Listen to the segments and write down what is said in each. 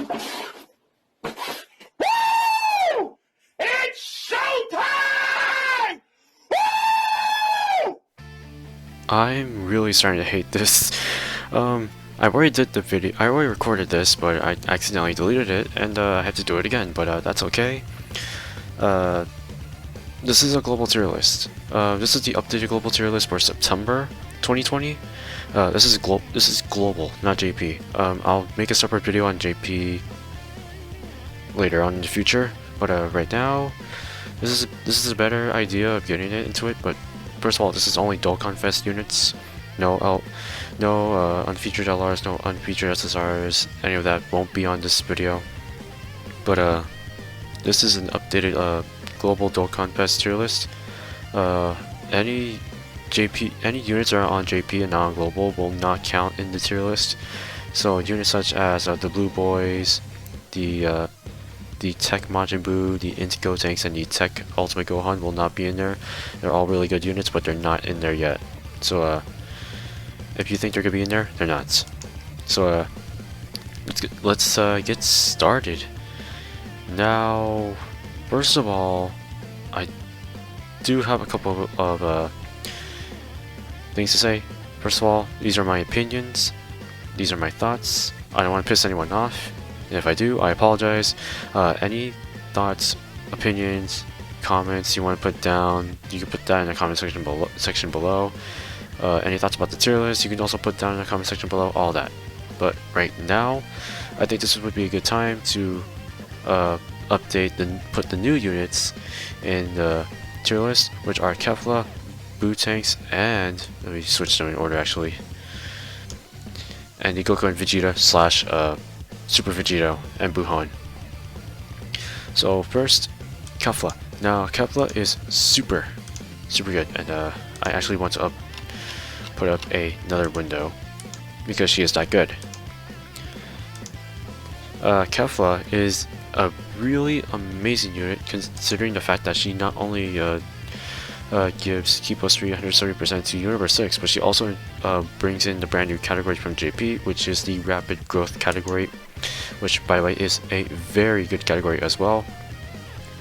Woo! It's showtime! Woo! I'm really starting to hate this. I already did the video. I already recorded this, but I accidentally deleted it, and I have to do it again. But that's okay. This is a global tier list. This is the updated global tier list for September 2020. This is global, not JP. I'll make a separate video on JP later on in the future. But right now, this is a better idea of getting it into it. But first of all, this is only Dokkan Fest units. No unfeatured LRs, no unfeatured SSRs. Any of that won't be on this video. But this is an updated global Dokkan Fest tier list. Any units that are on JP and not on global will not count in the tier list. So units such as the Blue Boys, the Tech Majin Buu, the Int Gotenks, and the Tech Ultimate Gohan will not be in there. They're all really good units, but they're not in there yet. So if you think they're gonna be in there, they're not. So let's get started. Now, first of all, I do have a couple of things to say. First of all, these are my opinions. These are my thoughts. I don't want to piss anyone off. And if I do, I apologize. Any thoughts, opinions, comments you want to put down, you can put that in the comment section below. Any thoughts about the tier list, you can also put down in the comment section below, all that. But right now, I think this would be a good time to put the new units in the tier list, which are Kefla, Tanks, and let me switch them in order actually, and the Goku and Vegeta slash Super Vegeta and Bujon. So first, Kefla. Now Kefla is super good, and I actually want to put up another window because she is that good. Kefla is a really amazing unit, considering the fact that she not only gives Ki plus 370% to Universe 6, but she also brings in the brand new category from JP, which is the Rapid Growth category, which by the way is a very good category as well.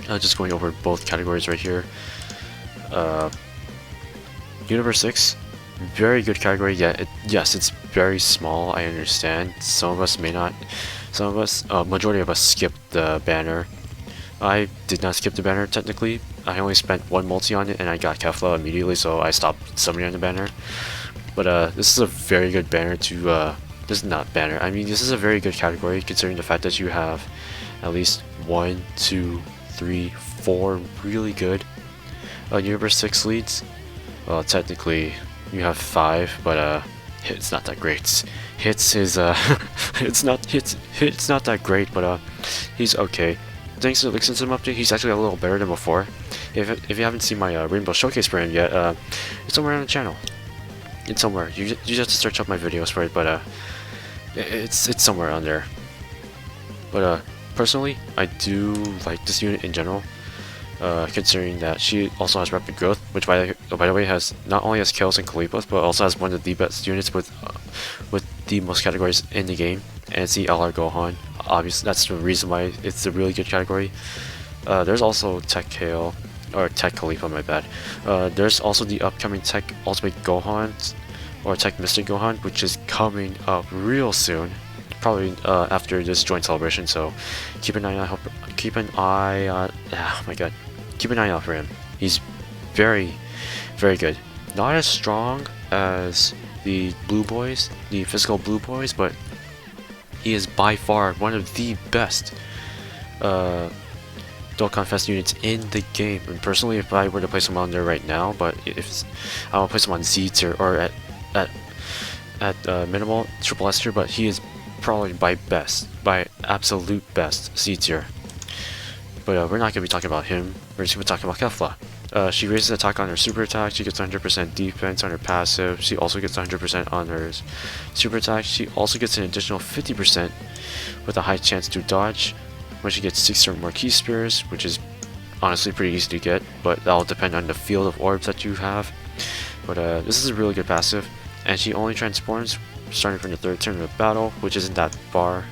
Just going over both categories right here. Universe 6, very good category. Yes, it's very small, I understand. Some of us may not. Majority of us skipped the banner. I did not skip the banner technically. I only spent one multi on it and I got Kefla immediately, so I stopped summoning on the banner. But this is a very good banner to this is not banner. I mean, this is a very good category considering the fact that you have at least 1, 2, 3, 4 really good Universe 6 leads. Well, technically you have 5, but it's not that great. Hits is it's not that great, but he's okay. Thanks to the Elixir System update, he's actually a little better than before. If you haven't seen my Rainbow Showcase for him yet, it's somewhere on the channel. It's somewhere. You just have to search up my videos for it, but it's somewhere on there. But personally, I do like this unit in general. Considering that she also has Rapid Growth, which by the way has not only has Chaos and Kalipos, but also has one of the best units with the most categories in the game, and it's the LR Gohan. Obviously, that's the reason why it's a really good category. There's also Tech Kale, or Tech Khalifa, my bad. There's also the upcoming Tech Ultimate Gohan, or Tech Mystic Gohan, which is coming up real soon. Probably after this joint celebration, so keep an eye out. Keep an eye out for him. He's very good. Not as strong as the Blue Boys, the physical Blue Boys, but he is by far one of the best Dokkan Fest units in the game. And personally, if I were to place him on there right now, but if I will place him on Z tier or at minimal triple S tier, but he is probably by absolute best C tier. But we're not going to be talking about him, we're just going to be talking about Kefla. She raises attack on her super attack, she gets 100% defense on her passive, she also gets 100% on her super attack, she also gets an additional 50% with a high chance to dodge when she gets 6 or more key spears, which is honestly pretty easy to get, but that'll depend on the field of orbs that you have. But this is a really good passive, and she only transforms starting from the 3rd turn of battle, which isn't that far.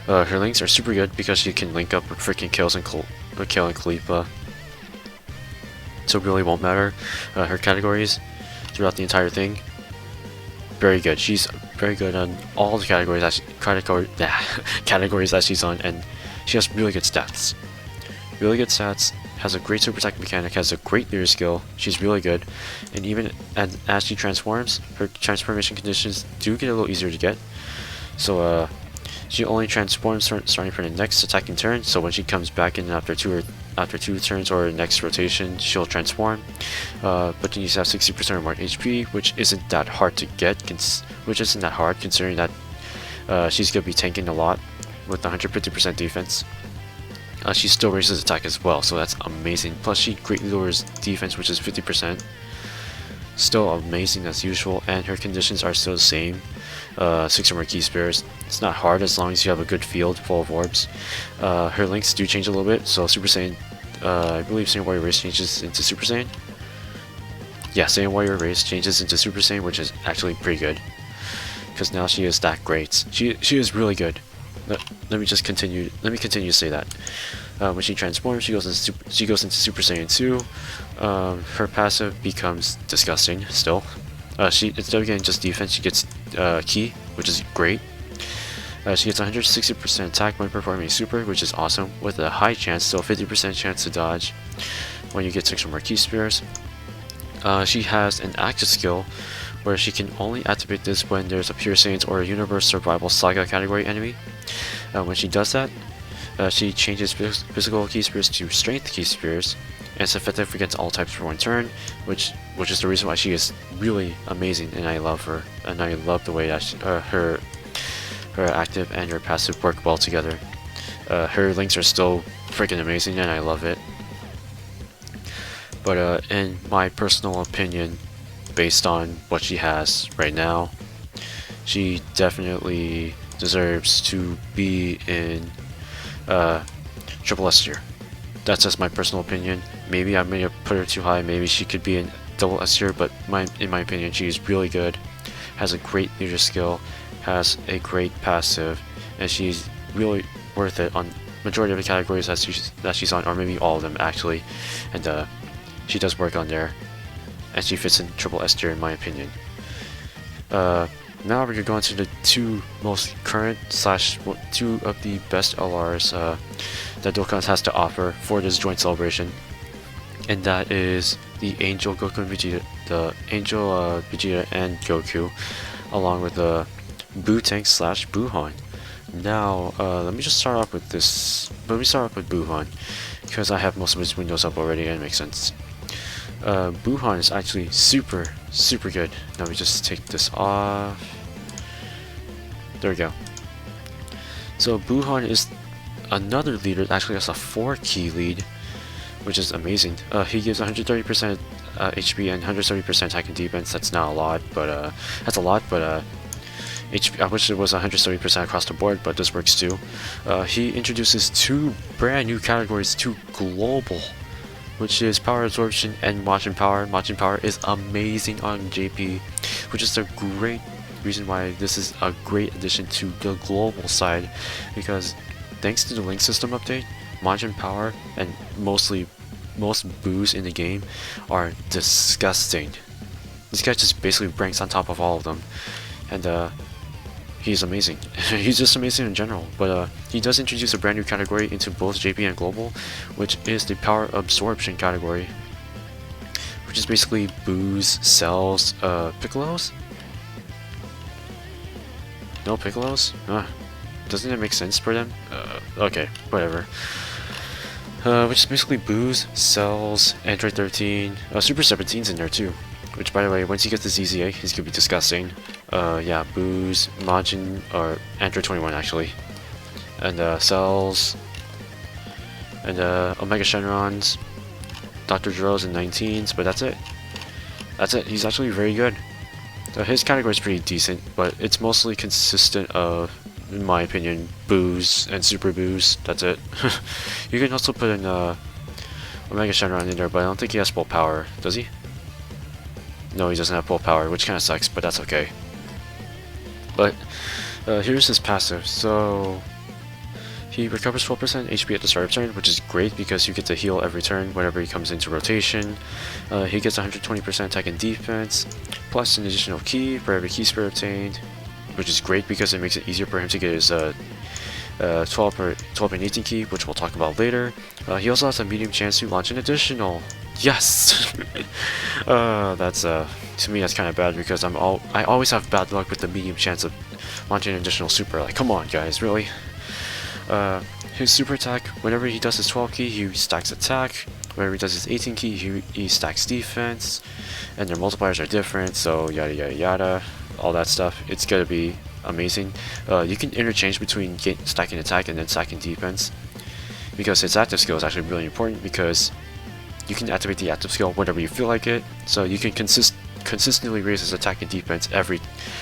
Her links are super good because she can link up with freaking kills and Kale and Khalifa. So it really won't matter. Her categories throughout the entire thing, very good. She's very good on all the categories categories that she's on, and she has really good stats. Really good stats. Has a great super attack mechanic. Has a great leader skill. She's really good, and even as she transforms, her transformation conditions do get a little easier to get. So she only transforms starting from the next attacking turn. So when she comes back in after two turns or next rotation, she'll transform. But then you have 60% or more HP, which isn't that hard to get. Considering that she's gonna be tanking a lot with 150% defense. She still raises attack as well, so that's amazing. Plus she greatly lowers defense, which is 50%. Still amazing as usual, and her conditions are still the same. 6 or more key spares. It's not hard as long as you have a good field full of orbs. Her links do change a little bit, so Super Saiyan, I believe Saiyan Warrior Race changes into Super Saiyan. Yeah, Saiyan Warrior Race changes into Super Saiyan, which is actually pretty good. Because now she is that great. She is really good. Let me continue to say that. When she transforms, she goes into Super Saiyan 2. Her passive becomes disgusting still. Instead of getting just defense, she gets ki, which is great. She gets 160% attack when performing super, which is awesome, with a high chance, still 50% chance to dodge when you get 6 or more key spares. She has an active skill where she can only activate this when there's a Pure Saiyans or a Universe Survival Saga category enemy. When she does that, she changes physical key spears to strength key spears, and it's effective against all types for one turn, which is the reason why she is really amazing, and I love her, and I love the way that her active and her passive work well together. Her links are still freaking amazing, and I love it. But in my personal opinion, based on what she has right now, she definitely deserves to be in triple S tier. That's just my personal opinion. Maybe I may have put her too high. Maybe she could be in double S tier, but in my opinion, she's really good. Has a great leader skill, has a great passive, and she's really worth it on majority of the categories that she's on, or maybe all of them actually. And she does work on there, and she fits in triple S tier in my opinion. Now we're gonna go into the two most current / two of the best LRs that Dokkan has to offer for this joint celebration, and that is the Angel Goku and Vegeta, Vegeta and Goku, along with the Boo Tank / Bujon. Now let me start off with Bujon, because I have most of his windows up already and it makes sense. Bujon is actually super good. Now we just take this off. There we go. So Bujon is another leader that actually has a 4 key lead, which is amazing. He gives 130% HP and 130% attack and defense. That's not a lot, but that's a lot. But HP, I wish it was 130% across the board, but this works too. He introduces 2 brand new categories to global, which is power absorption and marching power. Marching power is amazing on JP, which is a great reason why this is a great addition to the global side, because thanks to the link system update, margin power and most boos in the game are disgusting. This guy just basically ranks on top of all of them, and he's amazing. He's just amazing in general. But he does introduce a brand new category into both JP and global, which is the power absorption category, which is basically boos, cells, Piccolos. No Piccolos? Doesn't it make sense for them? Okay, whatever. Which is basically boos, cells, Android 13, Super 17's in there too. Which, by the way, once he gets the ZZA, he's gonna be disgusting. Yeah, boos, Majin, or Android 21 actually, and cells, and Omega Shenrons, Dr. Zero's and 19s, but that's it. That's it. He's actually very good. His category is pretty decent, but it's mostly consistent of, in my opinion, boos and super boos. That's it. You can also put in Omega Shenron in there, but I don't think he has full power. Does he? No, he doesn't have full power, which kind of sucks, but that's okay. But here's his passive. So He recovers 12% HP at the start of turn, which is great because you get to heal every turn whenever he comes into rotation. He gets 120% attack and defense, plus an additional key for every key spirit obtained, which is great because it makes it easier for him to get his 12 and 18 key, which we'll talk about later. He also has a medium chance to launch an additional. Yes! That's to me that's kind of bad because I always have bad luck with the medium chance of launching an additional super. Like, come on guys, really? His super attack, whenever he does his 12 key, he stacks attack. Whenever he does his 18 key, he stacks defense. And their multipliers are different, so yada yada yada. All that stuff. It's gonna be amazing. You can interchange between stacking attack and then stacking defense. Because his active skill is actually really important because you can activate the active skill whenever you feel like it. So you can consistently raise his attack and defense every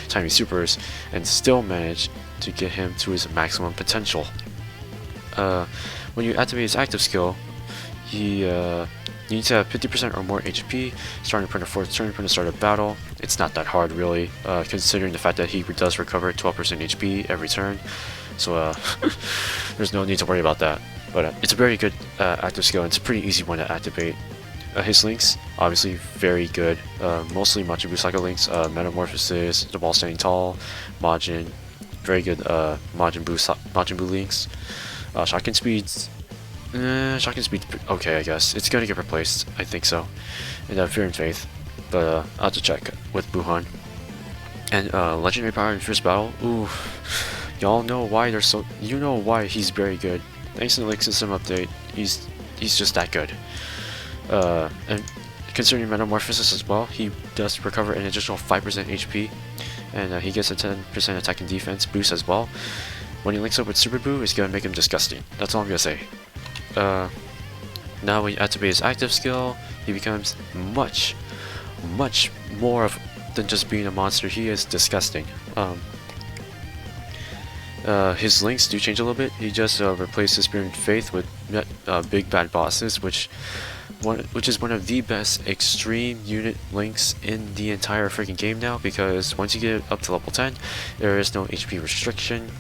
time he supers and still manage to get him to his maximum potential. When you activate his active skill, he needs to have 50% or more HP starting from the 4th turn from the start of battle. It's not that hard really, considering the fact that he does recover 12% HP every turn. So there's no need to worry about that. But it's a very good active skill and it's a pretty easy one to activate. His links, obviously very good, mostly Matchamusa links, Metamorphosis, the Ball Standing Tall, Majin, very good Majin Buu links. Shotgun speeds, okay I guess. It's gonna get replaced, I think so. And Fear and Faith, but I'll have to check with Bujon. And Legendary Power in First Battle, ooh, y'all know why you know why he's very good. Thanks to the Link System update, he's just that good. And considering Metamorphosis as well, he does recover an additional 5% HP, and he gets a 10% attack and defense boost as well. When he links up with Super Buu, it's gonna make him disgusting. That's all I'm gonna say. Now when you activate his active skill, he becomes much more than just being a monster. He is disgusting. His links do change a little bit. He just replaces Spirit and Faith with big bad bosses, which is one of the best extreme unit links in the entire freaking game now, because once you get up to level 10, there is no HP restriction.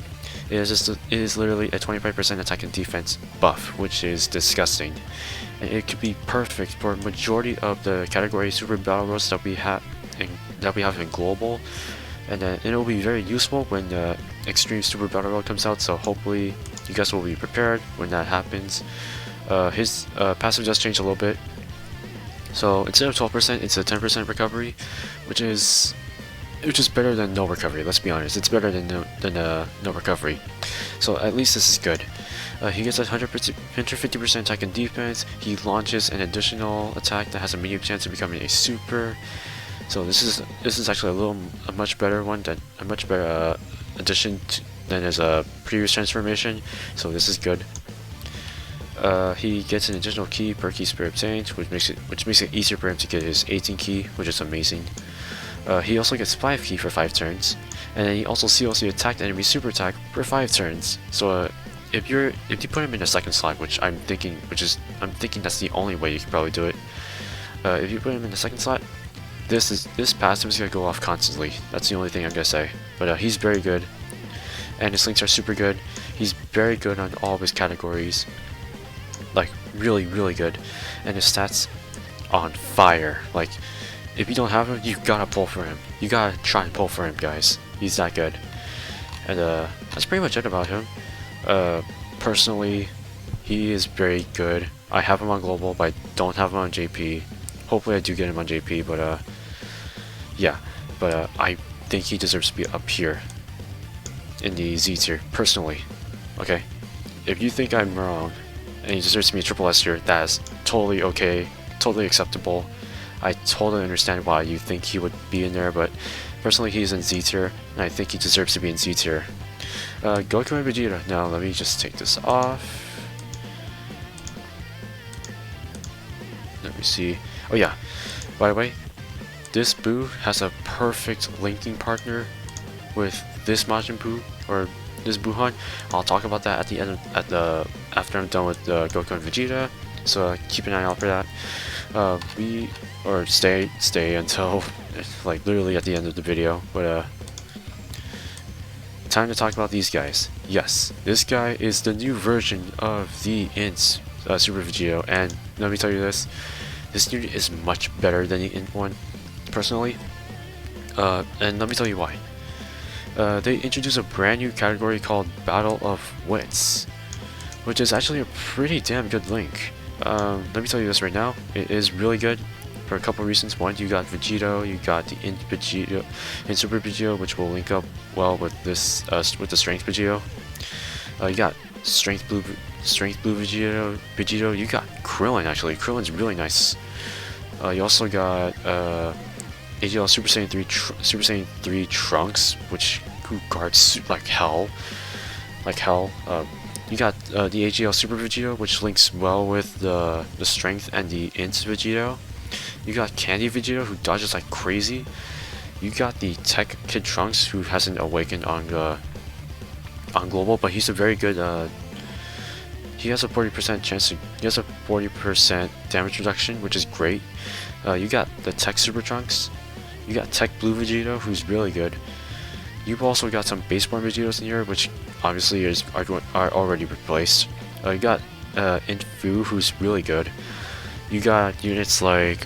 It is literally a 25% attack and defense buff, which is disgusting. And it could be perfect for a majority of the category super battle roads that we have in global. And it will be very useful when the Extreme Super Battle Road comes out, so hopefully you guys will be prepared when that happens. His passive does change a little bit. So instead of 12%, it's a 10% recovery, which is better than no recovery. Let's be honest, it's better than no recovery. So at least this is good. He gets 150% attack and defense. He launches an additional attack that has a medium chance of becoming a super. So this is actually a much better one, a much better addition than his previous transformation. So this is good. He gets an additional key per key spirit obtained, which makes it easier for him to get his 18 key, which is amazing. He also gets 5 key for 5 turns, and then he also CLC attack the enemy super attack for 5 turns. So if you put him in the second slot, which I'm thinking that's the only way you can probably do it. If you put him in the second slot, this passive is gonna go off constantly. That's the only thing I'm gonna say. But he's very good, and his links are super good. He's very good on all of his categories, like really good, and his stats on fire. Like if you don't have him, you gotta pull for him. You gotta try and pull for him, guys. He's that good. And that's pretty much it about him. Personally, he is very good. I have him on global, but I don't have him on JP. Hopefully I do get him on JP, but yeah. But I think he deserves to be up here in the Z tier, personally. Okay? If you think I'm wrong, and he deserves to be a triple S tier, that is totally okay, totally acceptable. I totally understand why you think he would be in there, but personally he's in Z tier, and I think he deserves to be in Z tier. Goku and Vegeta. Now let me just take this off. Let me see. Oh yeah, by the way, this Buu has a perfect linking partner with this Majin Buu, or this Bujon. I'll talk about that at the end after I'm done with Goku and Vegeta. So keep an eye out for that. Stay until like literally at the end of the video. But time to talk about these guys. Yes, this guy is the new version of the Int Super Vegito, and let me tell you this unit is much better than the Int one, personally. And let me tell you why. They introduced a brand new category called Battle of Wits, which is actually a pretty damn good link. Let me tell you this right now, it is really good for a couple reasons. One, you got Vegito, you got the Int Vegito, Int Super Vegito, which will link up well with this, with the Strength Vegito. You got Strength Blue Vegito. You got Krillin, actually. Krillin's really nice. You also got AGL Super Saiyan 3 Trunks, who guards like hell. You got the AGL Super Vegito, which links well with the Strength and the Int Vegito. You got Candy Vegito, who dodges like crazy. You got the Tech Kid Trunks, who hasn't awakened on Global, but he's a very good. He has a 40% chance. He has a 40% damage reduction, which is great. You got the Tech Super Trunks. You got Tech Blue Vegito, who's really good. You've also got some Baseborn Vegetos in here, which obviously are already replaced. You got Int Fu, who's really good. You got units like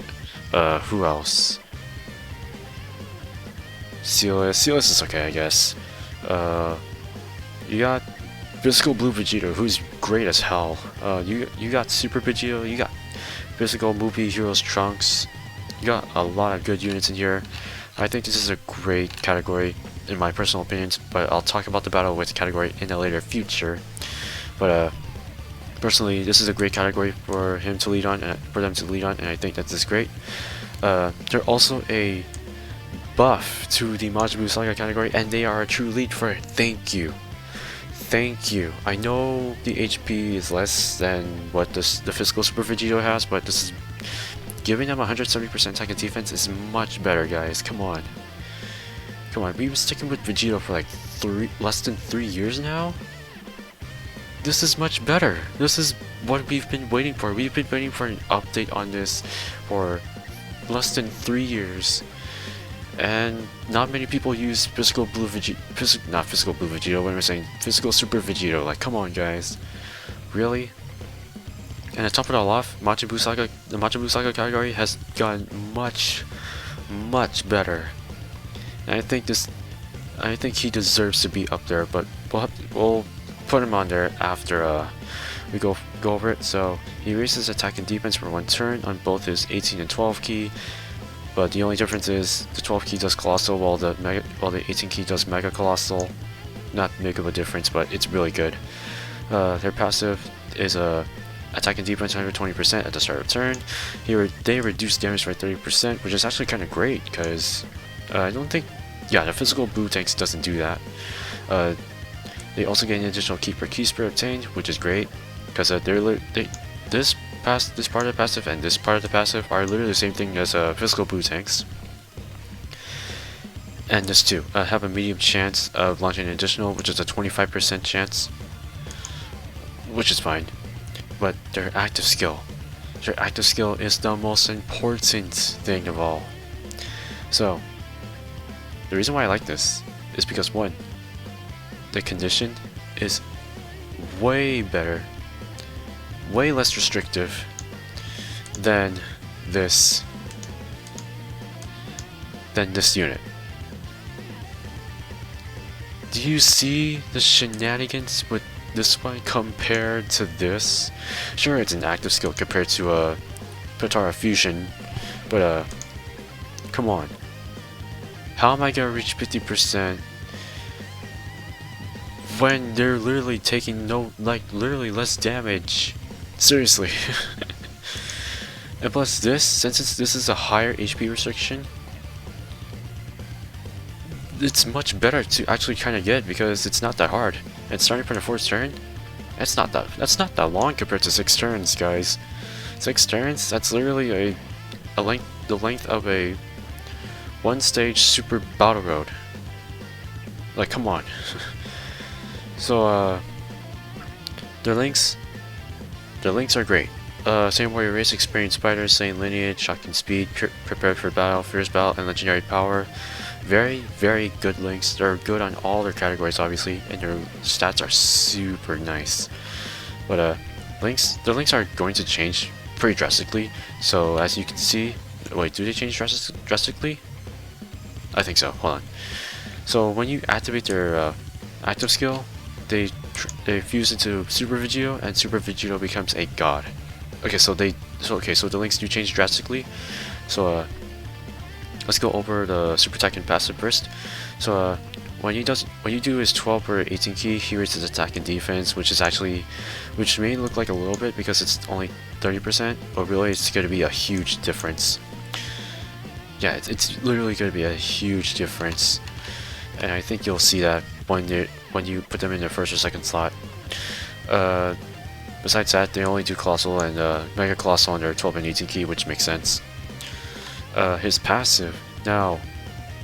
who else? Silas is okay, I guess. You got Physical Blue Vegito, who's great as hell. You got Super Vegito. You got Physical Movie Heroes Trunks. You got a lot of good units in here. I think this is a great category in my personal opinions, but I'll talk about the Battle with category in a later future. But personally, this is a great category for him to lead on, and for them to lead on, and I think that this is great. They're also a buff to the Majin Saga category, and they are a true lead for it. Thank you. Thank you. I know the HP is less than what the Physical Super Vegito has, but this is giving them 170% attack and defense is much better, guys. Come on. Come on, we've been sticking with Vegito for like less than 3 years now? This is much better. This is what we've been waiting for. We've been waiting for an update on this for less than 3 years. And not many people use Physical Blue Vegito, not Physical Blue Vegito, what am I saying? Physical Super Vegito. Like, come on, guys. Really? And to top it all off, the Matchamusa Saga category has gotten much, much better. And I think he deserves to be up there, but we'll put him on there after we go over it. So he raises attack and defense for 1 turn on both his 18 and 12 key, but the only difference is the 12 key does Colossal while the 18 key does Mega Colossal. Not big of a difference, but it's really good. Their passive is a attack and defense 120% at the start of turn. Here they reduce damage by 30%, which is actually kind of great because I don't think, yeah, the Physical Blue tanks doesn't do that. They also get an additional key per key spirit obtained, which is great because this part of the passive and this part of the passive are literally the same thing as Physical Blue tanks. And this too have a medium chance of launching an additional, which is a 25% chance, which is fine. But their active skill is the most important thing of all. So the reason why I like this is because, one, the condition is way better, way less restrictive than this unit. Do you see the shenanigans with this one compared to this? Sure, it's an active skill compared to Potara Fusion, but come on. How am I gonna reach 50% when they're literally taking literally less damage? Seriously. And plus since this is a higher HP restriction, it's much better to actually kind of get because it's not that hard. And starting from the 4th turn, that's not that long compared to 6 turns, guys. 6 turns, that's literally the length of a 1-stage Super Battle Road. Like, come on. So their links are great. Same warrior race, experienced fighter, same lineage, shocking speed, prepared for battle, fierce battle, and legendary power. Very, very good links. They're good on all their categories, obviously, and their stats are super nice. But the links are going to change pretty drastically. So as you can see, wait, do they change drastically? I think so. Hold on. So when you activate their active skill, they fuse into Super Vegito, and Super Vegito becomes a god. Okay, so the links do change drastically. So let's go over the super attack and passive first. So when you do his 12 or 18 key, he raises his attack and defense, which may look like a little bit because it's only 30%, but really it's going to be a huge difference. Yeah, it's literally going to be a huge difference, and I think you'll see that when you put them in their first or second slot. Besides that, they only do Colossal and Mega Colossal on their 12 and 18 key, which makes sense. His passive. Now,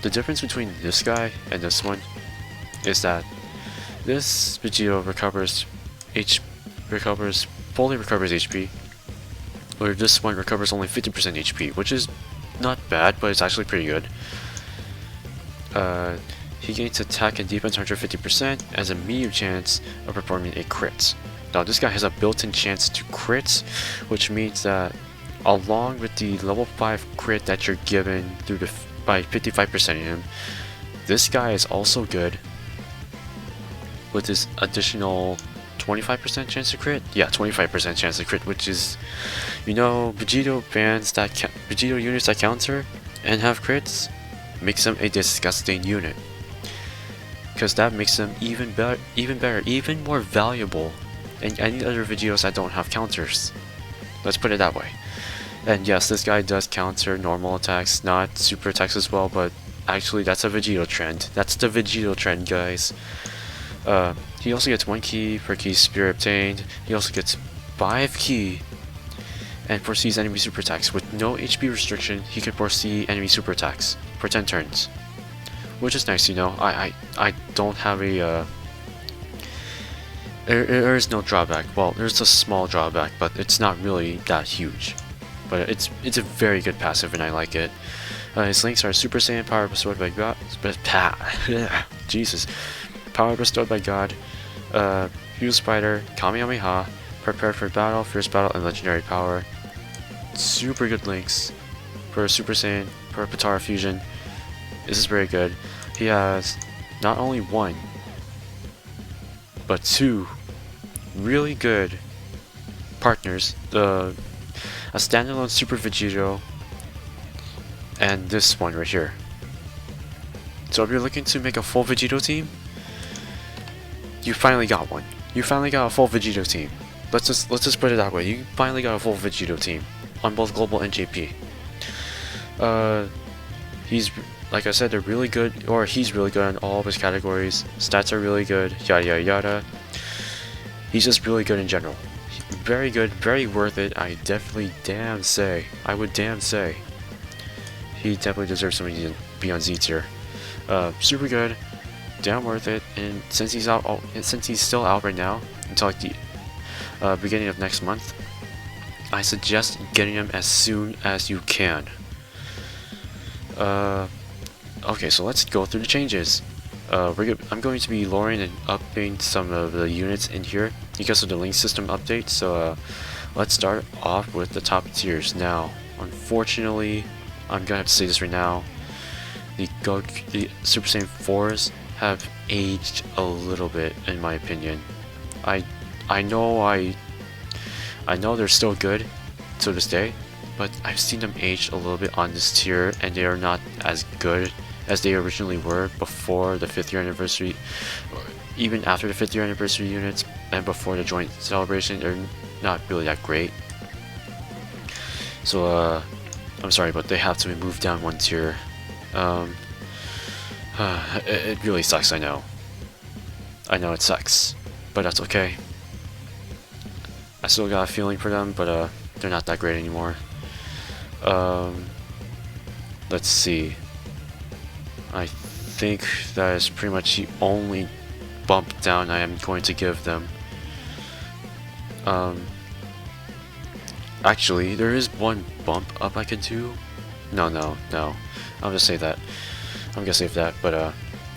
the difference between this guy and this one is that this Vegito fully recovers HP, where this one recovers only 50% HP, which is not bad, but it's actually pretty good. He gains attack and defense 150% as a medium chance of performing a crit. Now this guy has a built-in chance to crit, which means that along with the level 5 crit that you're given by 55% of him, this guy is also good with this additional 25% chance to crit. Yeah, 25% chance to crit, which is, you know, Vegito units that counter and have crits makes them a disgusting unit, because that makes them even better, even more valuable than any other Vegitos that don't have counters. Let's put it that way. And yes, this guy does counter normal attacks, not super attacks as well, but actually that's a Vegito trend. That's the Vegito trend, guys. He also gets 1 key per key spirit obtained. He also gets 5 key and foresees enemy super attacks. With no HP restriction, he can foresee enemy super attacks for 10 turns, which is nice, you know. I don't have a there is no drawback. Well, there's a small drawback, but it's not really that huge. But it's a very good passive, and I like it. His links are Super Saiyan, Power Bestowed by God, Jesus, Power Bestowed by God, Fuse Spider, Kamehameha, Prepared for Battle, Fierce Battle, and Legendary Power. Super good links for Super Saiyan, for Potara Fusion. This is very good. He has not only 1, but 2 really good partners. A standalone Super Vegito and this one right here. So if you're looking to make a full Vegito team, you finally got one. You finally got a full Vegito team. Let's just put it that way. You finally got a full Vegito team on both global and JP. He's, like I said, they're really good, or he's really good on all of his categories. Stats are really good, yada yada yada. He's just really good in general. Very good, very worth it. I would damn say, he definitely deserves somebody to be on Z tier. Super good, damn worth it. And since he's still out right now until like the beginning of next month, I suggest getting him as soon as you can. Okay, so let's go through the changes. I'm going to be lowering and upping some of the units in here because of the link system update. So let's start off with the top tiers. Now, unfortunately, I'm gonna have to say this right now: the Super Saiyan 4s have aged a little bit, in my opinion. I know they're still good to this day, but I've seen them age a little bit on this tier, and they are not as good as they originally were before the 5th year anniversary, or even after the 5th year anniversary units, and before the joint celebration. They're not really that great. So I'm sorry, but they have to be moved down 1 tier. It really sucks, I know it sucks, but that's okay. I still got a feeling for them, but they're not that great anymore. Let's see. I think that is pretty much the only bump down I am going to give them. Actually, there is one bump up I could do. No. I'll just say that. I'm gonna save that. But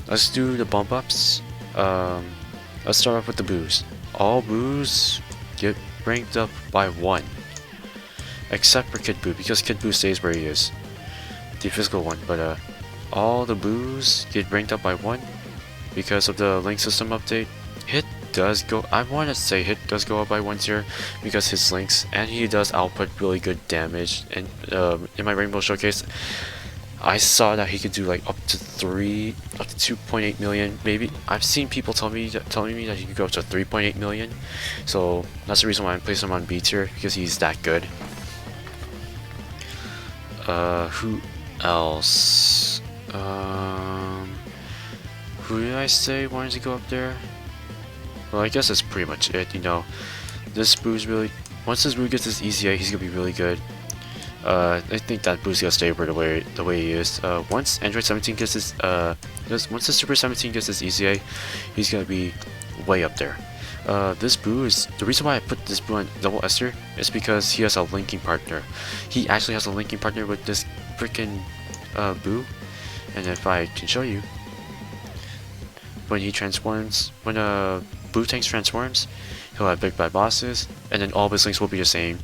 let's do the bump ups. Let's start off with the boos. All boos get ranked up by 1. Except for Kid Boo, because Kid Boo stays where he is. The physical one. But all the boos get ranked up by 1 because of the link system update. Hit does go, I want to say Hit does go up by 1 tier because his links, and he does output really good damage. And in my Rainbow Showcase, I saw that he could do like up to 2.8 million. Maybe I've seen people telling me that he could go up to 3.8 million. So that's the reason why I placed him on B tier, because he's that good. Who else? Who did I say wanted to go up there? Well, I guess that's pretty much it. You know, this Boo's really, once this Boo gets his EZA, he's gonna be really good. I think that Boo's gonna stay the way he is. Once Android 17 gets his once the Super 17 gets his EZA, he's gonna be way up there. This Boo is the reason why I put this Boo on double S tier is because he has a linking partner. He actually has a linking partner with this freaking Boo, and if I can show you, when he transforms, when Boo Tanks transforms, he'll have big bad bosses, and then all of his links will be the same.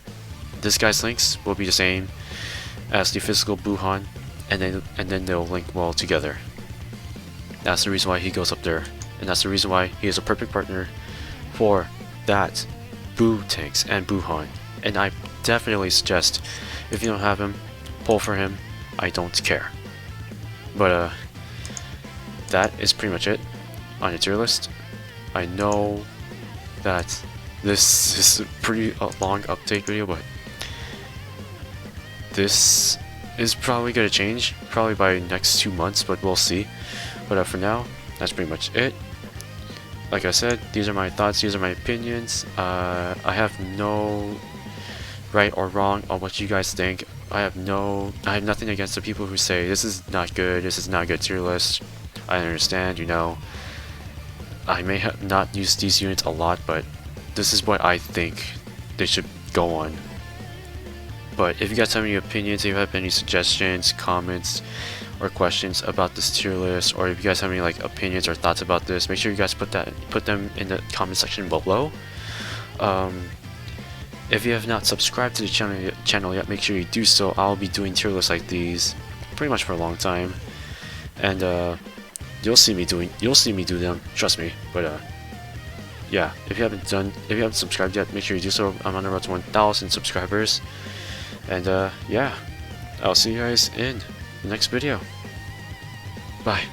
This guy's links will be the same as the physical Bujon, and then they'll link well together. That's the reason why he goes up there, and that's the reason why he is a perfect partner for that Boo Tanks and Bujon. And I definitely suggest, if you don't have him, pull for him. I don't care. But that is pretty much it on your tier list. I know that this is a pretty long update video, but this is probably going to change, probably by next 2 months, but we'll see. But for now, that's pretty much it. Like I said, these are my thoughts, these are my opinions. I have no right or wrong on what you guys think. I have nothing against the people who say this is not good, this is not a good tier list. I understand, you know, I may have not used these units a lot, but this is what I think they should go on. But if you guys have any opinions, if you have any suggestions, comments, or questions about this tier list, or if you guys have any like opinions or thoughts about this, make sure you guys put them in the comment section below. If you have not subscribed to the channel yet, make sure you do so. I'll be doing tier lists like these pretty much for a long time, and you'll see me do them, trust me. But yeah, if you haven't subscribed yet, make sure you do so. I'm on the road to 1,000 subscribers, and yeah, I'll see you guys in the next video. Bye.